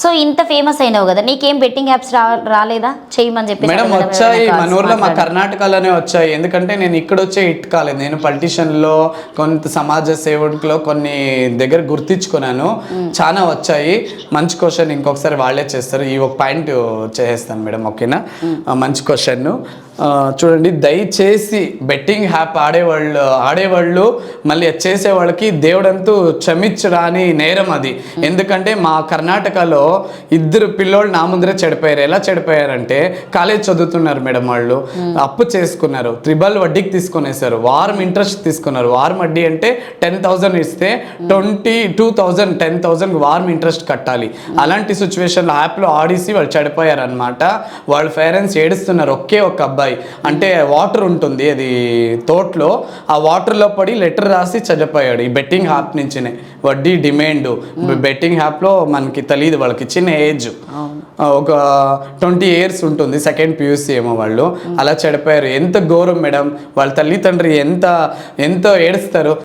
So ఇంత famous అయినావు కదా, నీకేం బెట్టింగ్ యాప్స్ రాలేదా చేయమని చెప్పి? మేడం వచ్చాయి, మన ఊర్లో మా కర్ణాటకలోనే వచ్చాయి. ఎందుకంటే నేను ఇక్కడ వచ్చే హిట్ కాలేదు. నేను పొలిటీషియన్లో, కొంత సమాజ సేవకులో కొన్ని దగ్గర గుర్తించుకున్నాను. చాలా వచ్చాయి. మంచి క్వశ్చన్, ఇంకొకసారి వాళ్ళే చేస్తారు. ఈ ఒక పాయింట్ చేసేస్తాను మేడం, మంచి క్వశ్చన్. చూడండి, దయచేసి బెట్టింగ్ యాప్ ఆడేవాళ్ళు మళ్ళీ చేసే వాళ్ళకి దేవుడంతూ క్షమించరాని నేరం అది. ఎందుకంటే మా కర్ణాటకలో 2 పిల్లోళ్ళు నా ముందరే చెడిపోయారు. ఎలా చెడిపోయారంటే, కాలేజ్ చదువుతున్నారు మేడం, వాళ్ళు అప్పు చేసుకున్నారు, త్రిబల్ వడ్డీకి తీసుకునేసారు, వారం ఇంట్రెస్ట్ తీసుకున్నారు. వారం వడ్డీ అంటే 10,000 ఇస్తే 22,000 10,000 వారం ఇంట్రెస్ట్ కట్టాలి. అలాంటి సిచ్యువేషన్లో యాప్లో ఆడేసి వాళ్ళు చెడిపోయారు అనమాట. వాళ్ళ పేరెంట్స్ ఏడుస్తున్నారు. ఒకే ఒక అబ్బాయి, అంటే వాటర్ ఉంటుంది అది తోటలో, ఆ వాటర్లో పడి లెటర్ రాసి చనిపోయాడు. ఈ బెట్టింగ్ యాప్ నుంచినే వడ్డీ డిమాండ్. బెట్టింగ్ యాప్లో మనకి తెలియదు, వాళ్ళకి చిన్న ఏజ్, ఒక 20 years ఉంటుంది, సెకండ్ PUC ఏమో వాళ్ళు. అలా చనిపోయారు. ఎంత ఘోరం మేడం, వాళ్ళ తల్లిదండ్రి ఎంత ఏడుస్తారు.